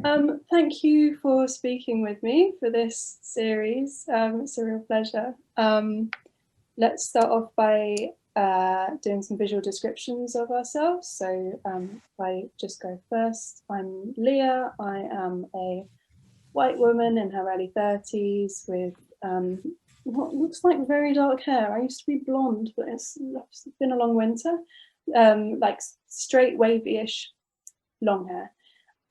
Thank you for speaking with me for this series. It's a real pleasure. Let's start off by doing some visual descriptions of ourselves. So if I just go first, I'm Leah. I am a white woman in her early 30s with what looks like very dark hair. I used to be blonde, but it's been a long winter. Like straight wavy-ish long hair,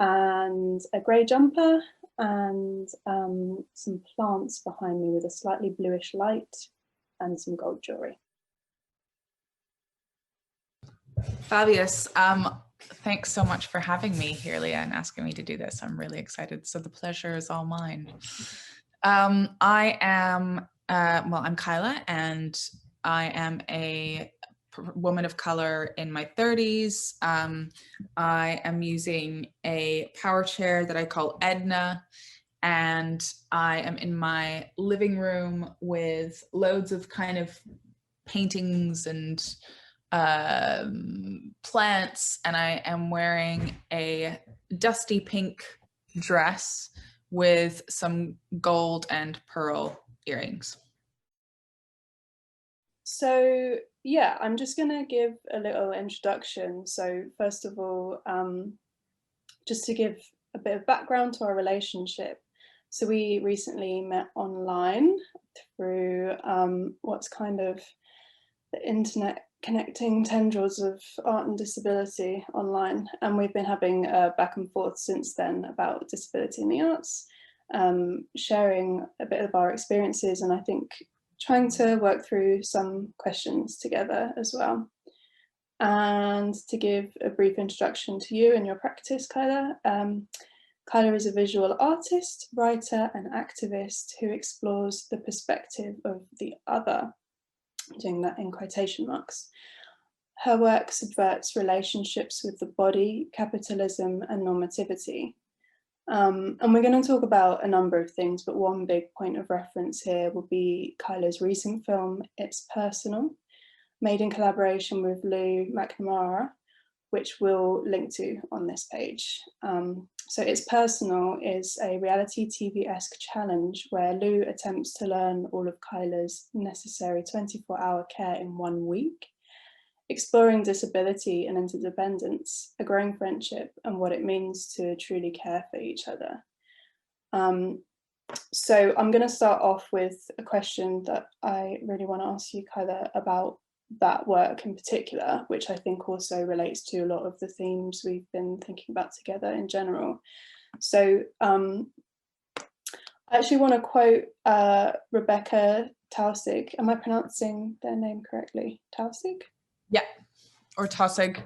and a grey jumper, and some plants behind me with a slightly bluish light and some gold jewellery. Fabulous. Thanks so much for having me here, Leah, and asking me to do this. I'm really excited. So the pleasure is all mine. I'm Kyla, and I am a woman of color in my 30s. I am using a power chair that I call Edna, and I am in my living room with loads of kind of paintings and plants, and I am wearing a dusty pink dress with some gold and pearl earrings. So yeah, I'm just going to give a little introduction. So first of all, just to give a bit of background to our relationship. So we recently met online through what's kind of the internet connecting tendrils of art and disability online, and we've been having a back and forth since then about disability in the arts, sharing a bit of our experiences, and I think trying to work through some questions together as well. And to give a brief introduction to you and your practice, Kyla. Kyla is a visual artist, writer and activist who explores the perspective of the other, doing that in quotation marks. Her work subverts relationships with the body, capitalism and normativity. And we're going to talk about a number of things, but one big point of reference here will be Kyla's recent film, It's Personal, made in collaboration with Lou Macnamara, which we'll link to on this page. So It's Personal is a reality TV-esque challenge where Lou attempts to learn all of Kyla's necessary 24-hour care in 1 week, exploring disability and interdependence, a growing friendship, and what it means to truly care for each other. So I'm going to start off with a question that I really want to ask you, Kyla, about that work in particular, which I think also relates to a lot of the themes we've been thinking about together in general. So I actually want to quote Rebekah Tausig. Am I pronouncing their name correctly? Tausig? Yeah, or Tausig.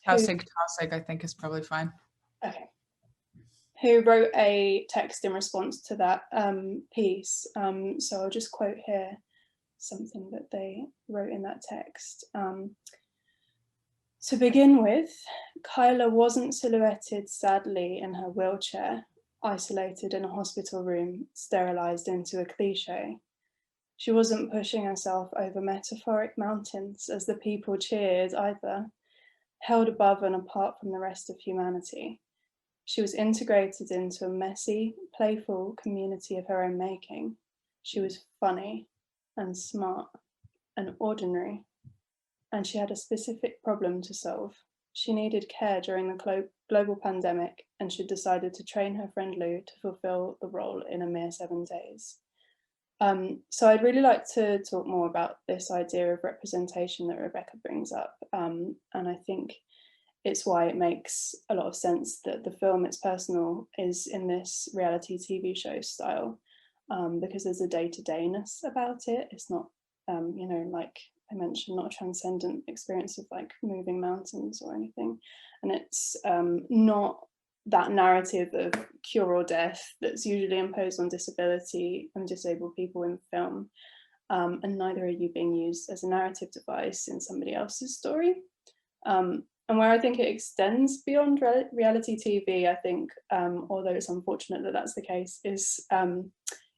Tausig, I think is probably fine. Okay. Who wrote a text in response to that piece. So I'll just quote here something that they wrote in that text. To begin with, Kyla wasn't silhouetted sadly in her wheelchair, isolated in a hospital room, sterilized into a cliche. She wasn't pushing herself over metaphoric mountains as the people cheered either, held above and apart from the rest of humanity. She was integrated into a messy, playful community of her own making. She was funny and smart and ordinary, and she had a specific problem to solve. She needed care during the global pandemic, and she decided to train her friend Lou to fulfill the role in a mere 7 days. So I'd really like to talk more about this idea of representation that Rebekah brings up, and I think it's why it makes a lot of sense that the film It's Personal is in this reality TV show style, because there's a day-to-dayness about it. It's not, you know, like I mentioned, not a transcendent experience of like moving mountains or anything. And it's not that narrative of cure or death that's usually imposed on disability and disabled people in film. And neither are you being used as a narrative device in somebody else's story. And where I think it extends beyond reality TV, I think, although it's unfortunate that that's the case, is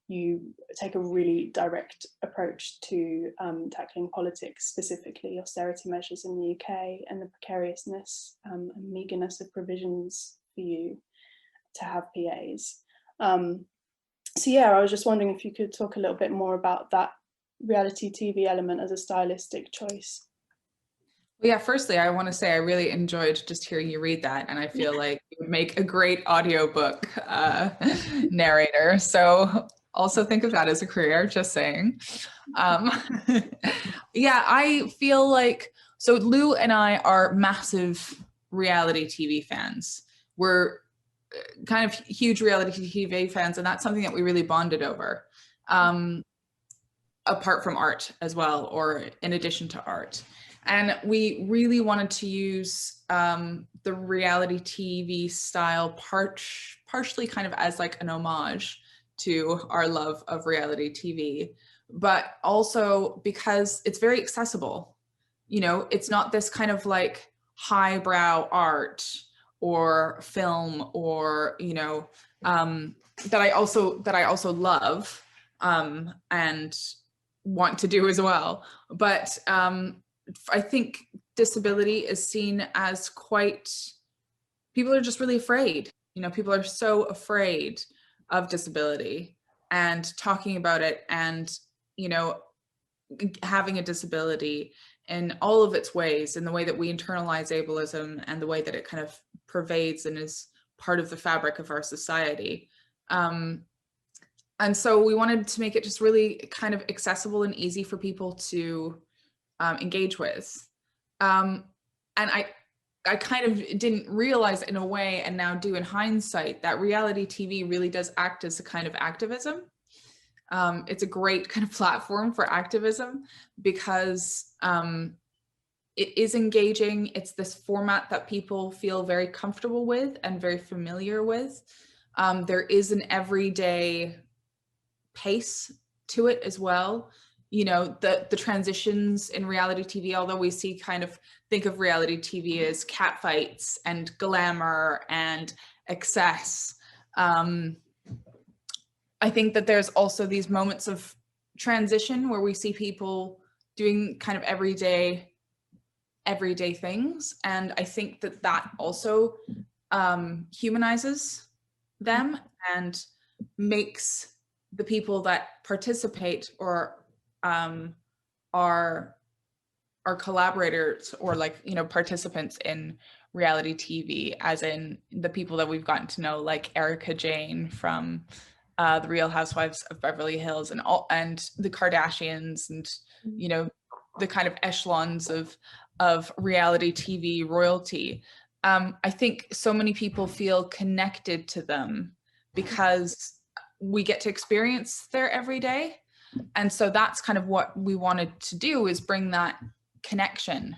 you take a really direct approach to tackling politics, specifically austerity measures in the UK and the precariousness and meagreness of provisions for you to have PAs. So yeah, I was just wondering if you could talk a little bit more about that reality TV element as a stylistic choice. Well, yeah, firstly, I want to say I really enjoyed just hearing you read that, and I feel like you would make a great audiobook narrator. So also think of that as a career, just saying. Yeah, I feel like, so Lou and I are massive reality TV fans. We're kind of huge reality TV fans, and that's something that we really bonded over, apart from art as well, or in addition to art. And we really wanted to use the reality TV style partially kind of as like an homage to our love of reality TV, but also because it's very accessible. You know, it's not this kind of like highbrow art or film, or, you know, that I also love and want to do as well. But I think disability is seen as quite, people are just really afraid. You know, people are so afraid of disability and talking about it, and, you know, having a disability in all of its ways, in the way that we internalize ableism and the way that it kind of pervades and is part of the fabric of our society. And so we wanted to make it just really kind of accessible and easy for people to engage with. And I kind of didn't realize in a way, and now do in hindsight, that reality TV really does act as a kind of activism. It's a great kind of platform for activism because it is engaging. It's this format that people feel very comfortable with and very familiar with. There is an everyday pace to it as well. You know, the transitions in reality TV, although we see kind of think of reality TV as catfights and glamour and excess, I think that there's also these moments of transition where we see people doing kind of everyday things. And I think that that also humanizes them and makes the people that participate or are collaborators, or like, you know, participants in reality TV, as in the people that we've gotten to know, like Erica Jane from the Real Housewives of Beverly Hills, and the Kardashians, and, you know, the kind of echelons of reality TV royalty. I think so many people feel connected to them because we get to experience their everyday. And so that's kind of what we wanted to do, is bring that connection,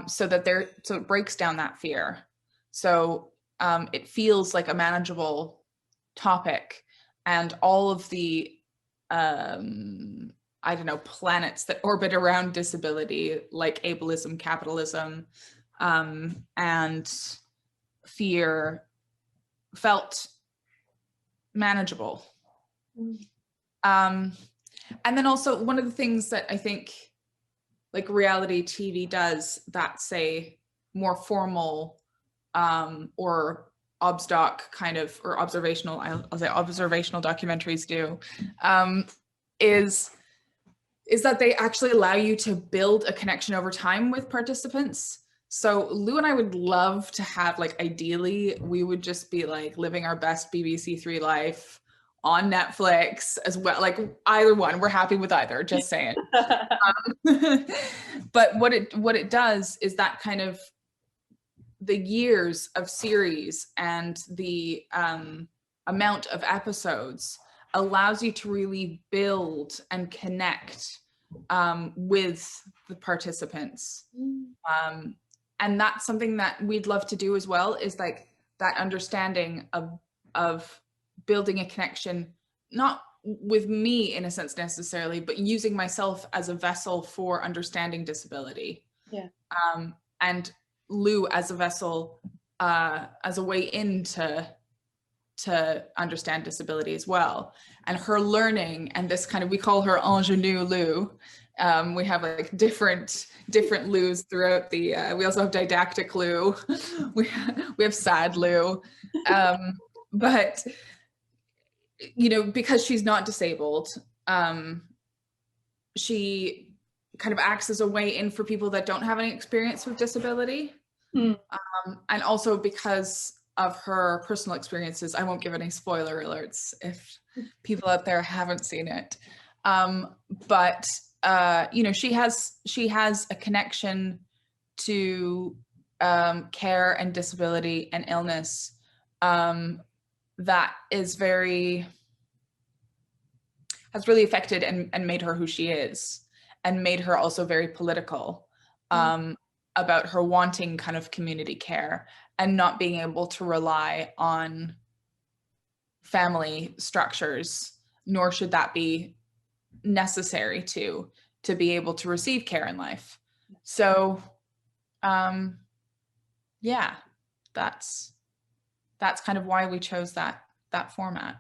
so it breaks down that fear. So it feels like a manageable topic, and all of the I don't know, planets that orbit around disability, like ableism, capitalism, and fear, felt manageable. And then also, one of the things that I think like reality TV does that, say, more formal or obsdoc kind of, or observational, I'll say observational documentaries do, is that they actually allow you to build a connection over time with participants. So Lou and I would love to have, like, ideally, we would just be like living our best BBC Three life on Netflix as well. Like, either one, we're happy with either, just saying. But what it does is that kind of the years of series and the amount of episodes allows you to really build and connect with the participants. And that's something that we'd love to do as well, is like that understanding of building a connection, not with me in a sense necessarily, but using myself as a vessel for understanding disability. Yeah. And Lou as a vessel, as a way into to understand disability as well. And her learning, and this kind of, we call her ingenue Lou. We have like different Lou's throughout the, we also have didactic Lou. We have sad Lou. But, because she's not disabled, she kind of acts as a way in for people that don't have any experience with disability. And also because of her personal experiences, I won't give any spoiler alerts if people out there haven't seen it. But she has a connection to care and disability and illness that has really affected and made her who she is, and made her also very political about her wanting kind of community care and not being able to rely on family structures, nor should that be necessary to be able to receive care in life. So yeah, that's kind of why we chose that format.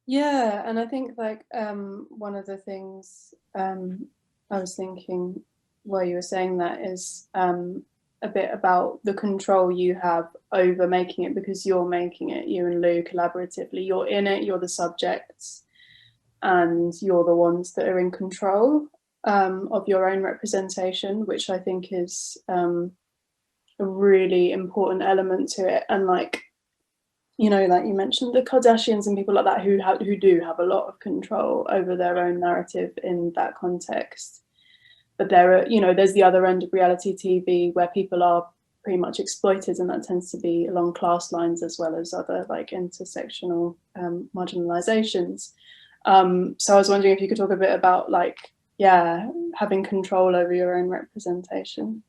Yeah, and I think like one of the things I was thinking while you were saying that is a bit about the control you have over making it, because you're making it, you and Lou collaboratively, you're in it, you're the subjects, and you're the ones that are in control of your own representation, which I think is a really important element to it. And like, like you mentioned, the Kardashians and people like that who do have a lot of control over their own narrative in that context. But there are, there's the other end of reality TV where people are pretty much exploited, and that tends to be along class lines as well as other like intersectional marginalizations. So I was wondering if you could talk a bit about like, having control over your own representation.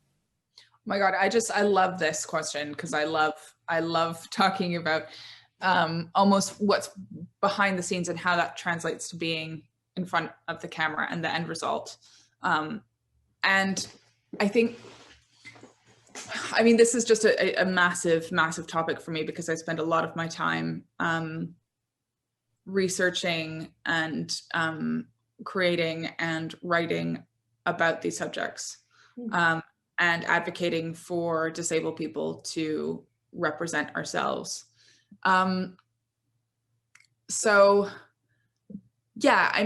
Oh my God, I love this question, because I love talking about almost what's behind the scenes and how that translates to being in front of the camera and the end result. And I think, this is just a massive, massive topic for me, because I spend a lot of my time researching and creating and writing about these subjects, and advocating for disabled people to represent ourselves. So yeah,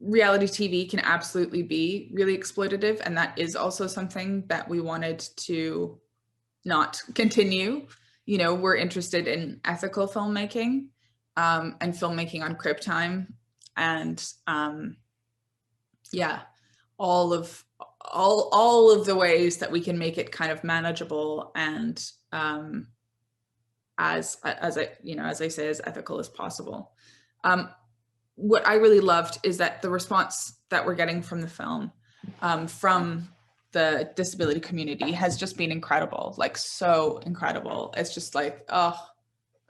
reality TV can absolutely be really exploitative, and that is also something that we wanted to not continue. We're interested in ethical filmmaking and filmmaking on Crip Time, and all of the ways that we can make it kind of manageable and as I say, as ethical as possible. What I really loved is that the response that we're getting from the film, from the disability community, has just been incredible, like so incredible. It's just like,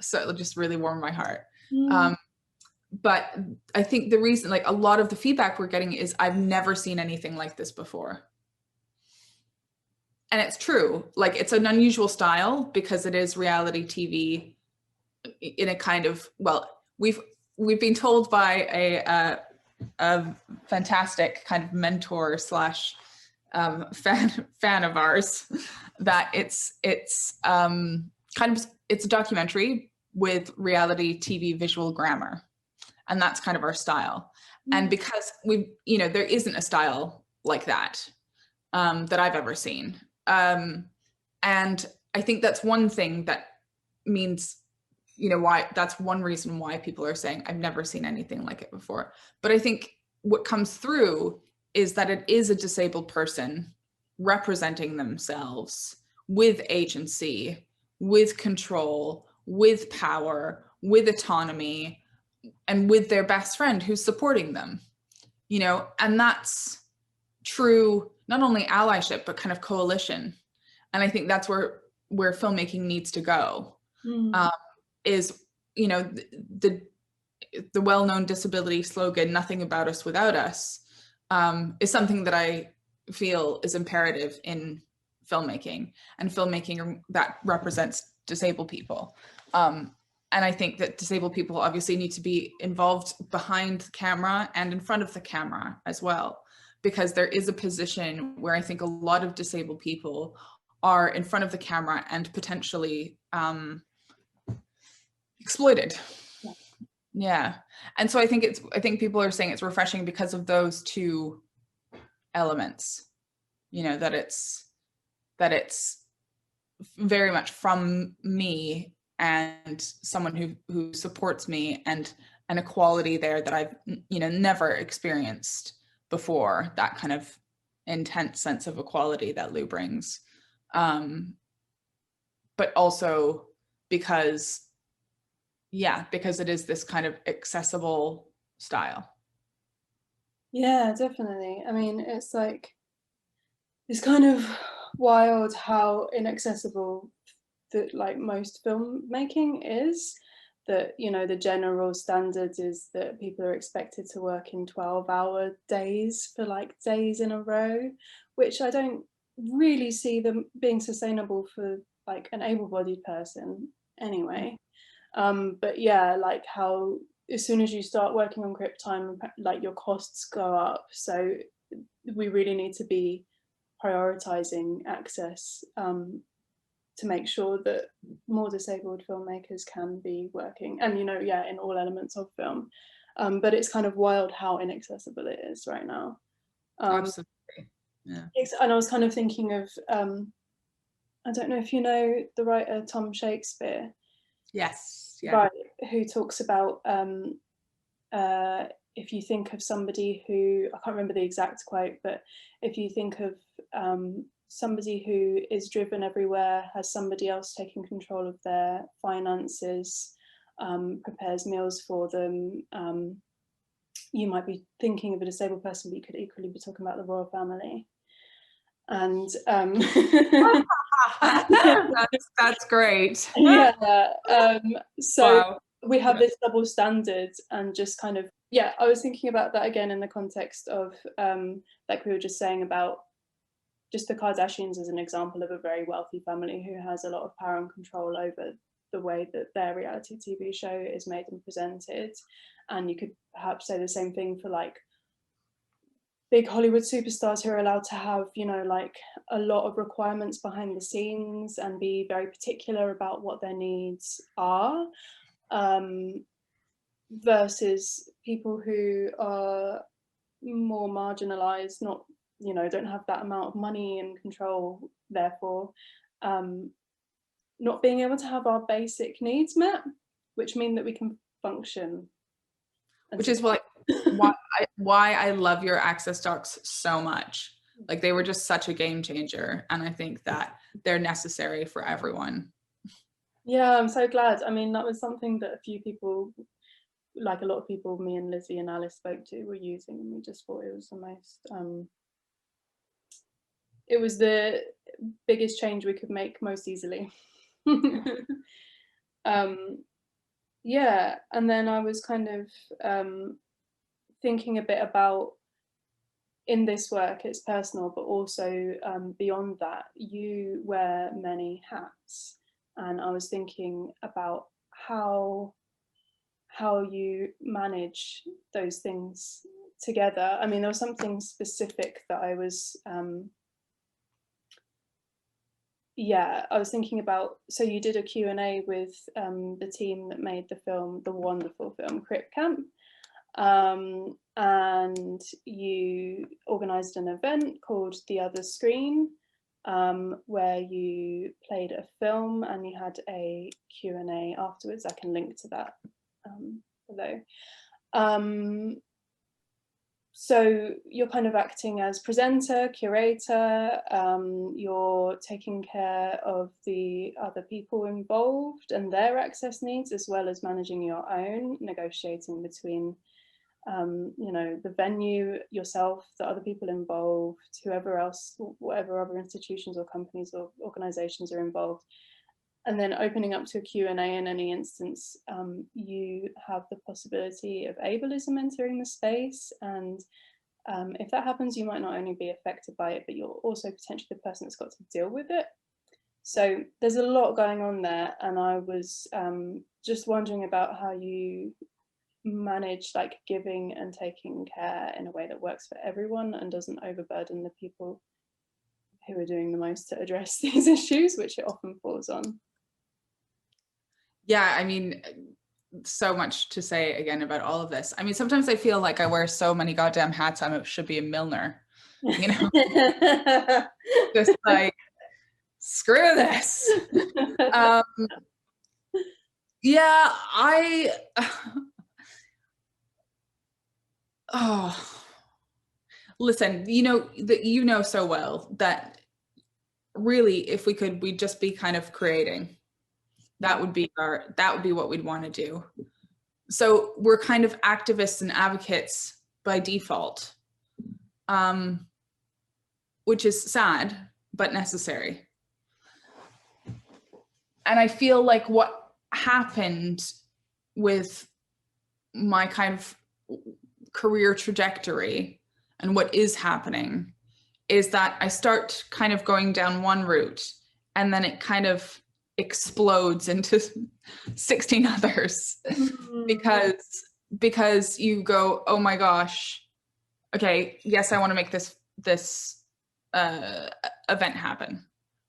so it just really warmed my heart. But I think the reason, like a lot of the feedback we're getting is, I've never seen anything like this before. And it's true, like it's an unusual style because it is reality TV in a kind of, well, we've been told by a fantastic kind of mentor slash fan of ours that it's kind of, it's a documentary with reality TV visual grammar. And that's kind of our style. And because there isn't a style like that that I've ever seen. And I think that's one thing that means, why, that's one reason why people are saying, I've never seen anything like it before. But I think what comes through is that it is a disabled person representing themselves with agency, with control, with power, with autonomy, and with their best friend who's supporting them, and that's true, not only allyship, but kind of coalition. And I think that's where filmmaking needs to go, is, the well-known disability slogan, "Nothing about us without us," is something that I feel is imperative in filmmaking, and filmmaking that represents disabled people. And I think that disabled people obviously need to be involved behind the camera and in front of the camera as well, because there is a position where I think a lot of disabled people are in front of the camera and potentially exploited. Yeah. Yeah. And so I think people are saying it's refreshing because of those two elements, you know, that it's very much from me and someone who supports me, and an equality there that I've, you know, never experienced before, that kind of intense sense of equality that Lou brings. But also because it is this kind of accessible style. Yeah, definitely. I mean, it's like, it's kind of wild how inaccessible that like most filmmaking is. That, you know, the general standard is that people are expected to work in 12-hour days for like days in a row, which I don't really see them being sustainable for like an able-bodied person anyway. But yeah, like how as soon as you start working on Crip Time, like your costs go up. So we really need to be prioritizing access to make sure that more disabled filmmakers can be working, and, you know, yeah, in all elements of film. But it's kind of wild how inaccessible it is right now. Absolutely. Yeah. And I was kind of thinking of, I don't know if you know the writer Tom Shakespeare. Yes. Yeah. Right, who talks about if you think of somebody who, I can't remember the exact quote, but if you think of somebody who is driven everywhere, has somebody else taking control of their finances, prepares meals for them, you might be thinking of a disabled person, but you could equally be talking about the royal family. And that's great. yeah, so wow. we have this double standard, and just kind of, yeah, I was thinking about that again in the context of like we were just saying about just the Kardashians as an example of a very wealthy family who has a lot of power and control over the way that their reality TV show is made and presented. And you could perhaps say the same thing for like big Hollywood superstars who are allowed to have, you know, like a lot of requirements behind the scenes and be very particular about what their needs are, versus people who are more marginalized, not, you know, don't have that amount of money and control, therefore not being able to have our basic needs met, which mean that we can function. Which is why I love your access docs so much. Like, they were just such a game changer, and I think that they're necessary for everyone. Yeah, I'm so glad. I mean, that was something that a few people, like a lot of people me and Lizzie and Alice spoke to, were using, and we just thought it was the most it was the biggest change we could make most easily. Yeah, and then I was kind of thinking a bit about, in this work it's personal, but also beyond that, you wear many hats, and I was thinking about how you manage those things together. I mean, there was something specific that I was I was thinking about. So you did a Q&A with the team that made the film, the wonderful film Crip Camp, and you organised an event called The Other Screen, where you played a film and you had a Q&A afterwards. I can link to that below. So you're kind of acting as presenter, curator, you're taking care of the other people involved and their access needs, as well as managing your own, negotiating between you know, the venue, yourself, the other people involved, whoever else, whatever other institutions or companies or organizations are involved. And then opening up to a Q&A in any instance, you have the possibility of ableism entering the space. And if that happens, you might not only be affected by it, but you're also potentially the person that's got to deal with it. So there's a lot going on there. And I was just wondering about how you manage like giving and taking care in a way that works for everyone and doesn't overburden the people who are doing the most to address these issues, which it often falls on. Yeah, I mean, so much to say again about all of this. I mean, sometimes I feel like I wear so many goddamn hats, I should be a milliner, you know, just like, screw this. Um, yeah, oh, listen, you know so well that really, if we could, we'd just be kind of creating. That would be what we'd want to do. So we're kind of activists and advocates by default, which is sad, but necessary. And I feel like what happened with my kind of career trajectory and what is happening is that I start kind of going down one route and then it kind of explodes into 16 others because you go, oh my gosh, okay, yes, I want to make this event happen.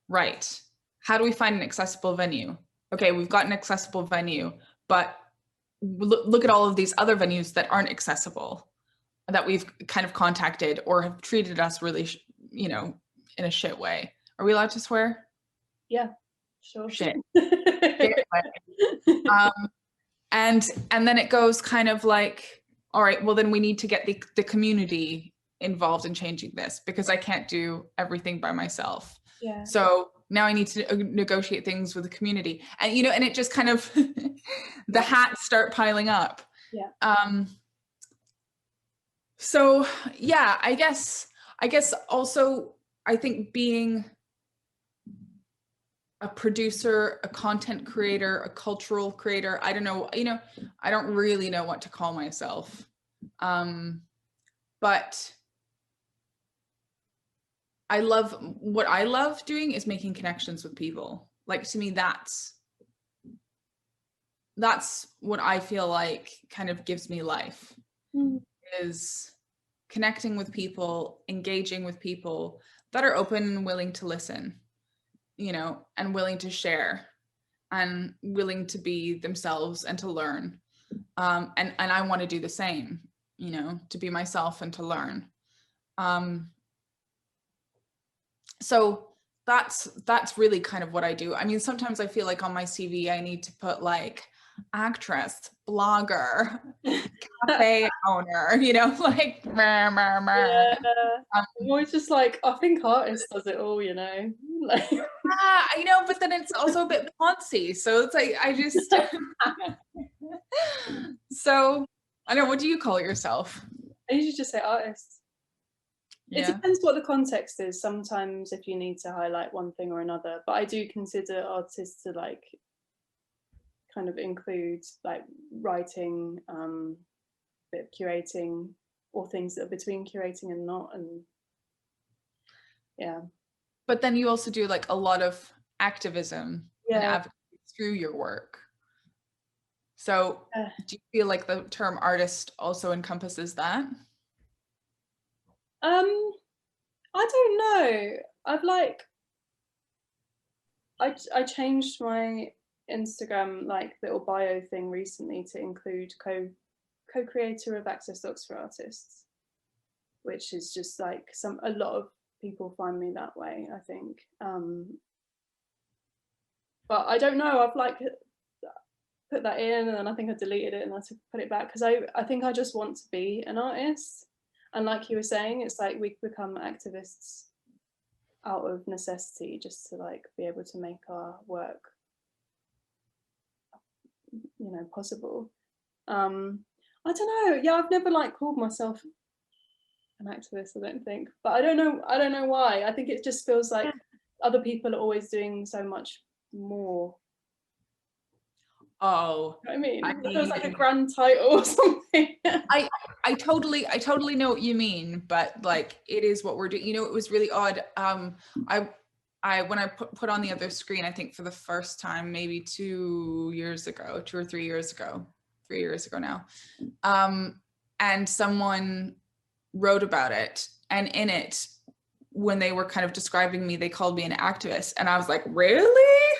Right. How do we find an accessible venue? Okay, we've got an accessible venue, but look at all of these other venues that aren't accessible that we've kind of contacted or have treated us really, in a shit way. Are we allowed to swear? Yeah, sure. Shit. And then it goes kind of like, all right, well then we need to get the community involved in changing this because I can't do everything by myself. Yeah. So now I need to negotiate things with the community, and and it just kind of the hats start piling up. Yeah. So yeah, I guess also I think being a producer, a content creator, a cultural creator, I don't know, I don't really know what to call myself. But what I love doing is making connections with people. Like, to me, that's what I feel like kind of gives me life, is connecting with people, engaging with people that are open and willing to listen, and willing to share and willing to be themselves and to learn. And I want to do the same, to be myself and to learn. So that's really kind of what I do. I mean, sometimes I feel like on my CV, I need to put like actress, blogger, cafe owner, like Yeah. I'm always just like, I think artist does it all, like. I know, but then it's also a bit poncy, so it's like I just so I don't know, what do you call yourself? I usually just say artist. Yeah. It depends what the context is. Sometimes if you need to highlight one thing or another, but I do consider artists to like kind of include like writing, bit of curating, or things that are between curating and not, and yeah. But then you also do like a lot of activism and advocacy through your work. So do you feel like the term artist also encompasses that? I don't know. I changed my Instagram like little bio thing recently to include co-creator of Access Docs for Artists, which is just like a lot of people find me that way, I think. But I don't know, I've like put that in and then I think I deleted it and I put it back because I think I just want to be an artist. And like you were saying, it's like we become activists out of necessity just to like be able to make our work, possible. I don't know. Yeah, I've never like called myself an activist, I don't think. But I don't know why. I think it just feels like other people are always doing so much more. Oh, you know what I mean? It feels like a grand title or something. I totally know what you mean, but like it is what we're doing. It was really odd. I when I put on the other screen, I think for the first time, maybe 2 or 3 years ago, 3 years ago now, and someone wrote about it, and in it, when they were kind of describing me, they called me an activist, and I was like, really?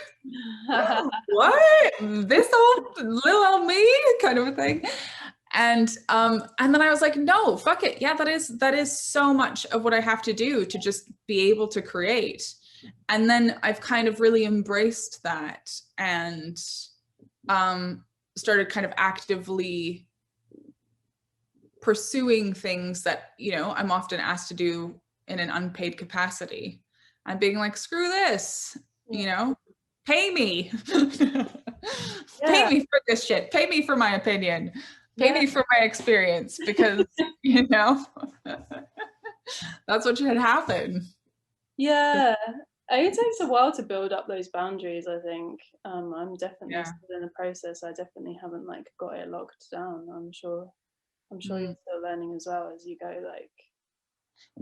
What? This old little old me kind of a thing. And then I was like, no, fuck it. Yeah, that is so much of what I have to do to just be able to create. And then I've kind of really embraced that and started kind of actively pursuing things that, you know, I'm often asked to do in an unpaid capacity. I'm being like, screw this, you know, pay me. Pay me for this shit. Pay me for my opinion. Pay me for my experience, because, you know, that's what should happen. Yeah. It takes a while to build up those boundaries, I think. I'm definitely still in the process. I definitely haven't like got it locked down. I'm sure you're still learning as well as you go, like.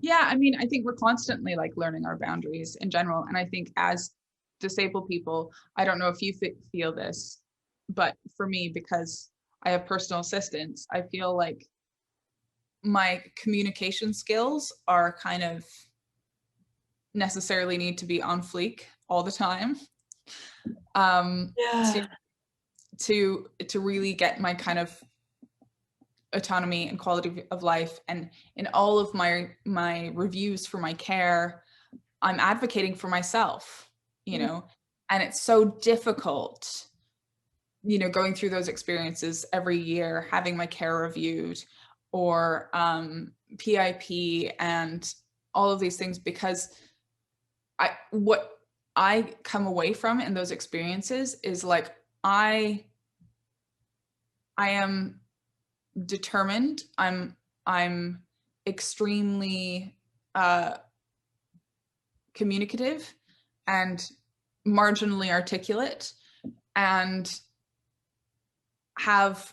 Yeah, I mean, I think we're constantly like learning our boundaries in general. And I think as disabled people, I don't know if you feel this, but for me, because I have personal assistance, I feel like my communication skills are kind of necessarily need to be on fleek all the time. To really get my kind of autonomy and quality of life. And in all of my reviews for my care, I'm advocating for myself, you know, and it's so difficult, you know, going through those experiences every year, having my care reviewed, or PIP and all of these things, because what I come away from in those experiences is like, I am determined. I'm extremely communicative and marginally articulate, and have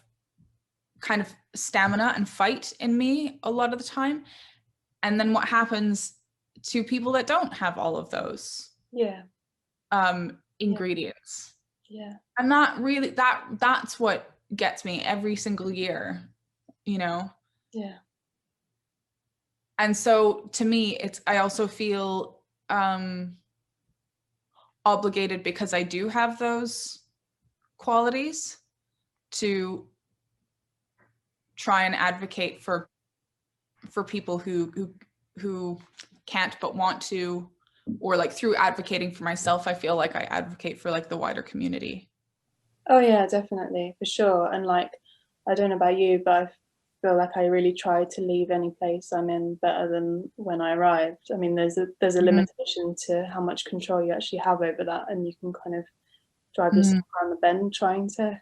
kind of stamina and fight in me a lot of the time. And then what happens to people that don't have all of those ingredients? And that really, that's what gets me every single year, you know? And so to me, I also feel obligated, because I do have those qualities, to try and advocate for people who can't but want to, or like through advocating for myself, I feel like I advocate for like the wider community. Oh yeah, definitely, for sure. And like, I don't know about you, but I feel like I really try to leave any place I'm in better than when I arrived. I mean, there's a limitation to how much control you actually have over that, and you can kind of drive yourself around the bend trying to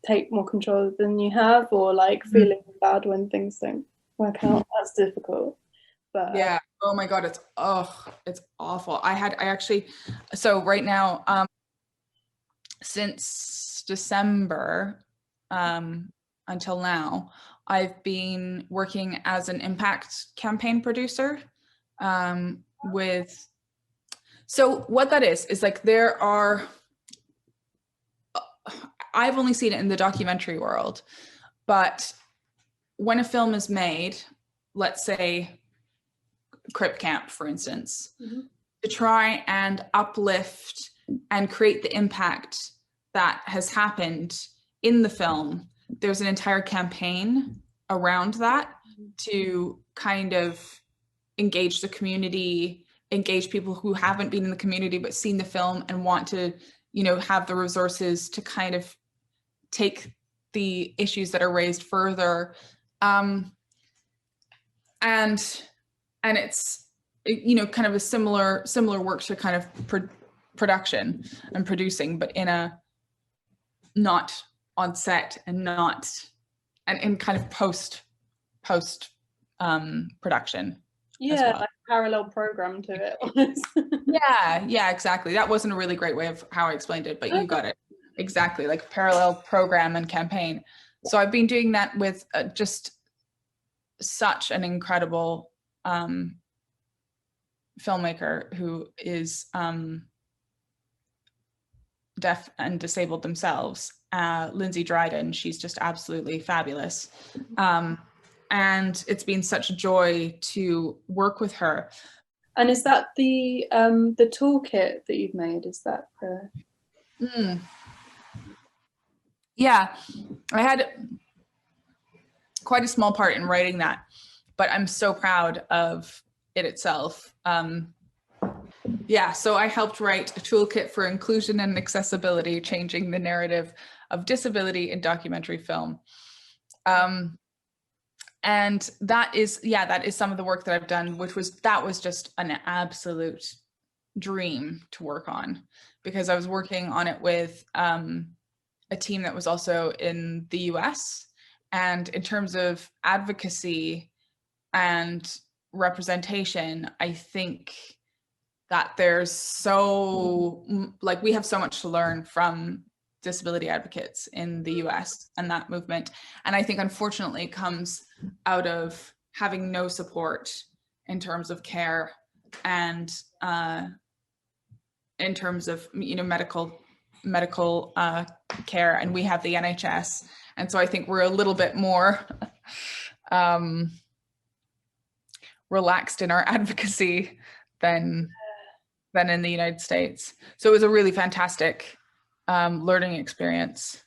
take more control than you have, or like feeling bad when things don't work out. That's difficult. But yeah, oh my god, it's awful. I actually, so right now, since December until now, I've been working as an impact campaign producer with, so what that is like, there are, I've only seen it in the documentary world, but when a film is made, let's say Crip Camp, for instance, to try and uplift and create the impact that has happened in the film, there's an entire campaign around that to kind of engage the community, engage people who haven't been in the community but seen the film and want to, you know, have the resources to kind of take the issues that are raised further. And it's, you know, kind of a similar work to kind of production and producing, but in a not on set and not, and in kind of post production. Yeah, well. Like a parallel program to it. yeah, exactly. That wasn't a really great way of how I explained it, but you got it. Exactly, like parallel program and campaign. So I've been doing that with just such an incredible filmmaker who is deaf and disabled themselves, Lindsay Dryden. She's just absolutely fabulous. And it's been such a joy to work with her. And is that the toolkit that you've made? Is that the? Yeah, I had quite a small part in writing that, but I'm so proud of it itself. Yeah, so I helped write a toolkit for inclusion and accessibility, changing the narrative of disability in documentary film. And that is some of the work that I've done, that was just an absolute dream to work on, because I was working on it with a team that was also in the US. And in terms of advocacy and representation, I think that there's we have so much to learn from disability advocates in the US and that movement. And I think unfortunately it comes out of having no support in terms of care and in terms of, you know, medical care, and we have the NHS. And so I think we're a little bit more relaxed in our advocacy than in the United States. So it was a really fantastic learning experience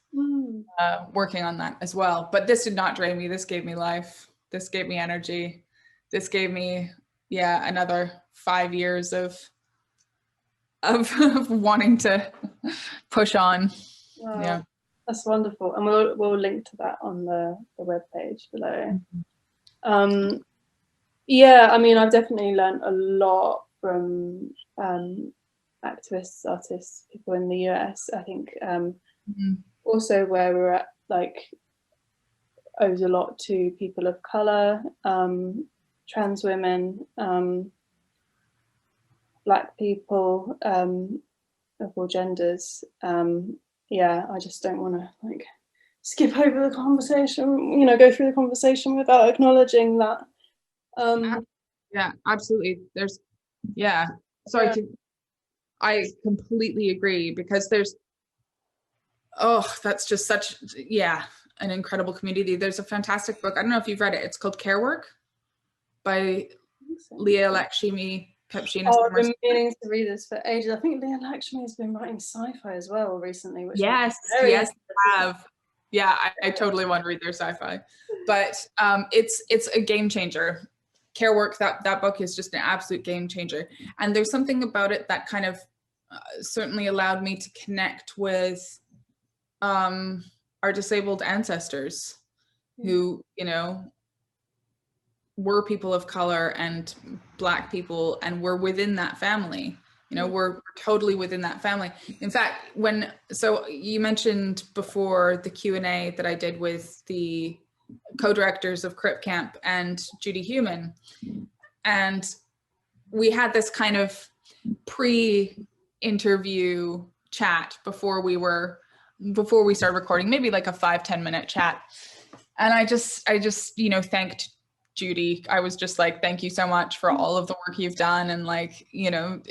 working on that as well. But this did not drain me. This gave me life. This gave me energy. This gave me, another 5 years of wanting to push on. Wow, yeah, that's wonderful, and we'll link to that on the webpage below. Yeah, I mean, I've definitely learned a lot from activists, artists, people in the US. I think also where we're at, like, owes a lot to people of color, trans women, Black people, of all genders. Yeah, I just don't want to like skip over the conversation, you know, go through the conversation without acknowledging that. Yeah, absolutely. Sorry, I completely agree, because that's just such, an incredible community. There's a fantastic book. I don't know if you've read it. It's called Care Work by Leah Clements. I've been meaning to read this for ages. I think Leah Lakshmi has been writing sci-fi as well recently. Which yes, I have. Yeah, I totally want to read their sci-fi. But it's a game changer. Care Work, that book is just an absolute game changer. And there's something about it that kind of certainly allowed me to connect with our disabled ancestors who, you know, were people of color and Black people, and we're within that family. You know, we're totally within that family. In fact, so you mentioned before the Q&A that I did with the co-directors of Crip Camp and Judy Human, and we had this kind of pre-interview chat before we started recording, maybe like a 5-10 minute chat. And I just, you know, thanked Judy. I was just like, thank you so much for all of the work you've done. And like, you know,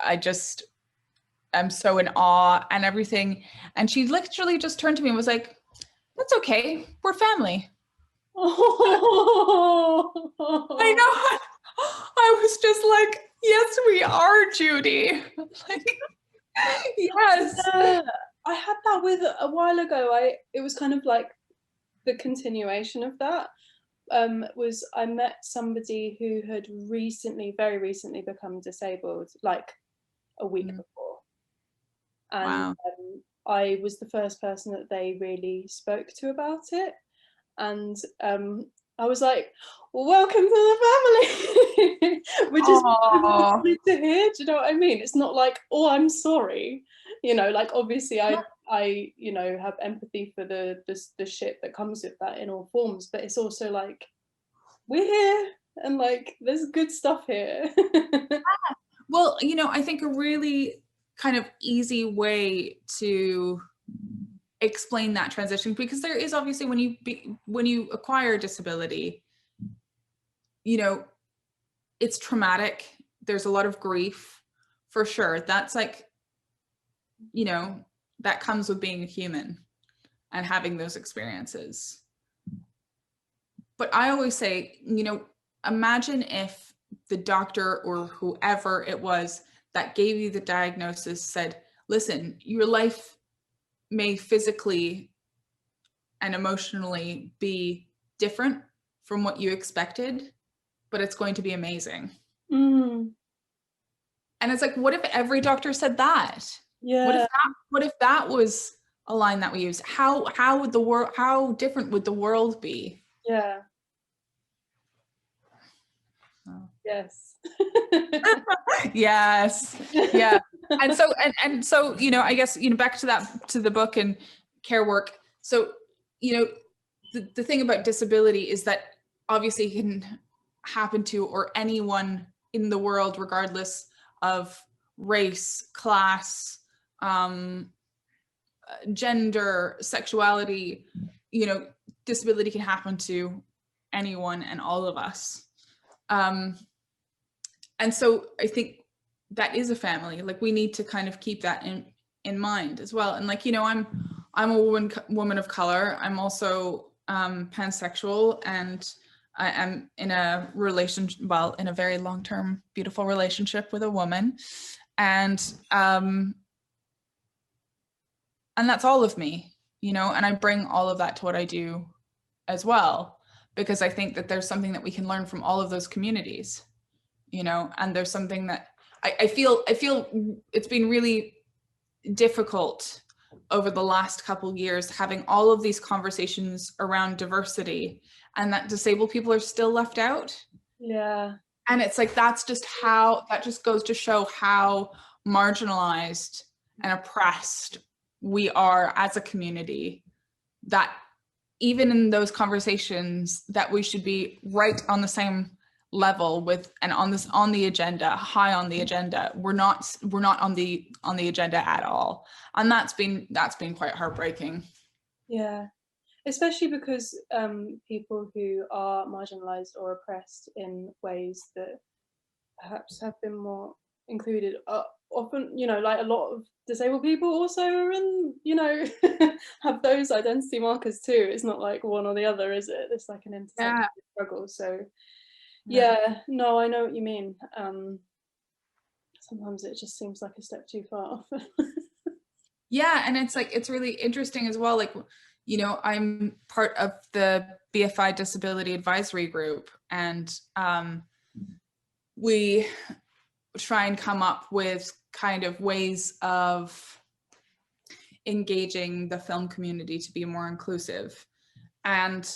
I'm so in awe and everything. And she literally just turned to me and was like, that's okay. We're family. Oh. I know. I was just like, yes, we are, Judy. Like, yes. I had that with a while ago. It was kind of like the continuation of that. Was I met somebody who had very recently become disabled, like a week before, and I was the first person that they really spoke to about it, and I was like, well, welcome to the family, which is what I wanted to hear. Do you know what I mean? It's not like, oh, I'm sorry, you know, like obviously I you know, have empathy for the shit that comes with that in all forms, but it's also like, we're here and like there's good stuff here. Well, you know, I think a really kind of easy way to explain that transition, because there is obviously when you acquire a disability, you know, it's traumatic. There's a lot of grief, for sure. That's like, you know, that comes with being a human and having those experiences. But I always say, you know, imagine if the doctor or whoever it was that gave you the diagnosis said, listen, your life may physically and emotionally be different from what you expected, but it's going to be amazing. Mm. And it's like, what if every doctor said that? Yeah. What if that was a line that we use? How different would the world be? Yeah. Oh. Yes. Yes. Yeah. And so, you know, I guess, you know, back to the book and care work. So, you know, the thing about disability is that obviously it can happen to or anyone in the world, regardless of race, class, gender, sexuality. You know, disability can happen to anyone and all of us. And so I think that is a family. Like, we need to kind of keep that in mind as well. And like, you know, I'm a woman of color. I'm also pansexual, and I am in a relationship, well, in a very long-term, beautiful relationship with a woman. And that's all of me, you know, and I bring all of that to what I do as well, because I think that there's something that we can learn from all of those communities, you know, and there's something that I feel it's been really difficult over the last couple years having all of these conversations around diversity, and that disabled people are still left out. Yeah. And it's like, that just goes to show how marginalized and oppressed we are as a community, that even in those conversations that we should be right on the same level with, and on the agenda, high on the agenda, we're not on the agenda at all. And that's been quite heartbreaking. Yeah. Especially because people who are marginalized or oppressed in ways that perhaps have been more included are often, you know, like a lot of disabled people also are in, you know, have those identity markers too. It's not like one or the other, is it? It's like an intersectional struggle. So yeah, no, I know what you mean. Sometimes it just seems like a step too far. Yeah, and it's like, it's really interesting as well. Like, you know, I'm part of the BFI Disability Advisory Group, and we try and come up with kind of ways of engaging the film community to be more inclusive. And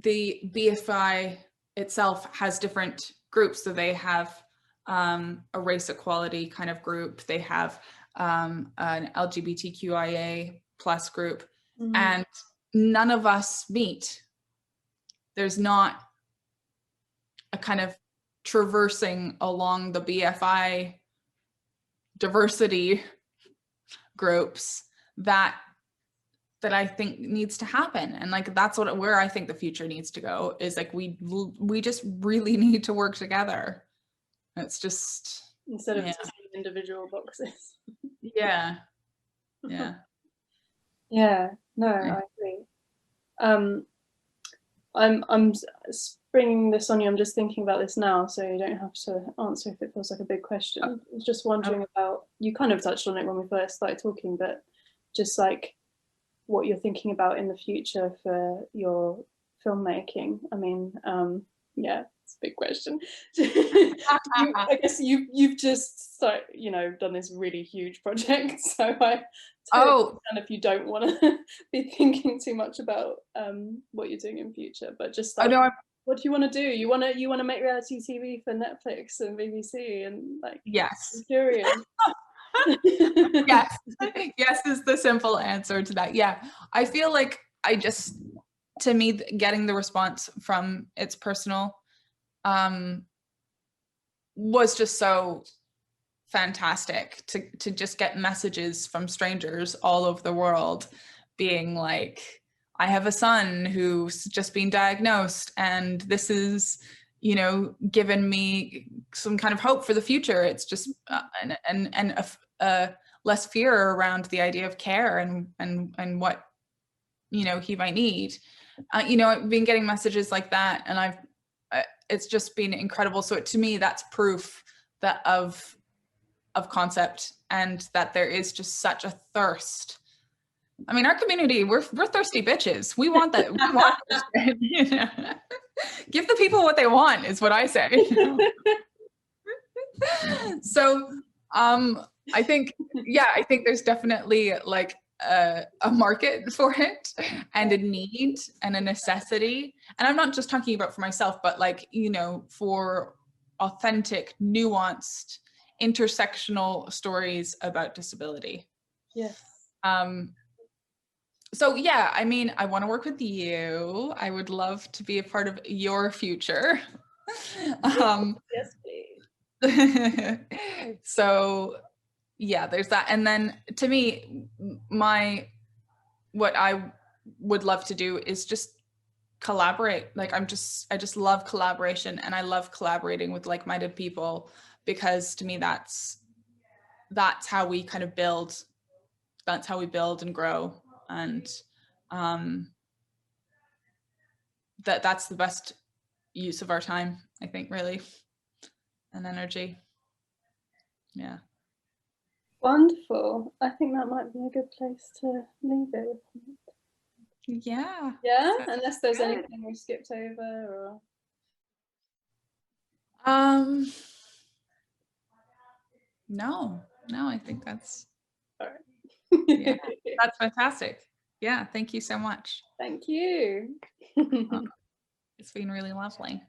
the BFI itself has different groups. So they have a race equality kind of group. They have an LGBTQIA plus group, and none of us meet. There's not a kind of traversing along the BFI diversity groups that I think needs to happen. And like, that's where I think the future needs to go, is like, we just really need to work together. It's just, instead of individual boxes. Yeah. Yeah, no, I agree. I'm springing this on you. I'm just thinking about this now, so you don't have to answer if it feels like a big question. I was just wondering about, you kind of touched on it when we first started talking, but just like what you're thinking about in the future for your filmmaking. I mean, yeah, it's a big question. I guess you've just done this really huge project, so I totally understand if you don't want to be thinking too much about what you're doing in future, but just like, what do you want to do? You want to make reality TV for Netflix and BBC, and like, yes, I'm curious. yes is the simple answer to that. Yeah, I feel like to me, getting the response from It's Personal was just so fantastic, to just get messages from strangers all over the world being like, I have a son who's just been diagnosed, and this is, you know, given me some kind of hope for the future. It's just and less fear around the idea of care and what, you know, he might need. You know, I've been getting messages like that, and it's just been incredible. So to me, that's proof that of concept, and that there is just such a thirst. I mean, our community, we're thirsty bitches. We want that. We want this shit, you know? Give the people what they want is what I say. So I think there's definitely like a market for it, and a need and a necessity. And I'm not just talking about for myself, but like, you know, for authentic, nuanced, intersectional stories about disability. Yes. So yeah, I mean, I want to work with you. I would love to be a part of your future. Yes, please. So yeah, there's that. And then to me, what I would love to do is just collaborate. Like I just love collaboration, and I love collaborating with like-minded people, because to me that's how we kind of build. That's how we build and grow. And that's the best use of our time, I think, really, and energy. Yeah. Wonderful. I think that might be a good place to leave it. Yeah. Yeah, So unless there's good. anything we skipped over, or no, I think that's all right. yeah, that's fantastic. Yeah, thank you so much. Thank you. It's been really lovely.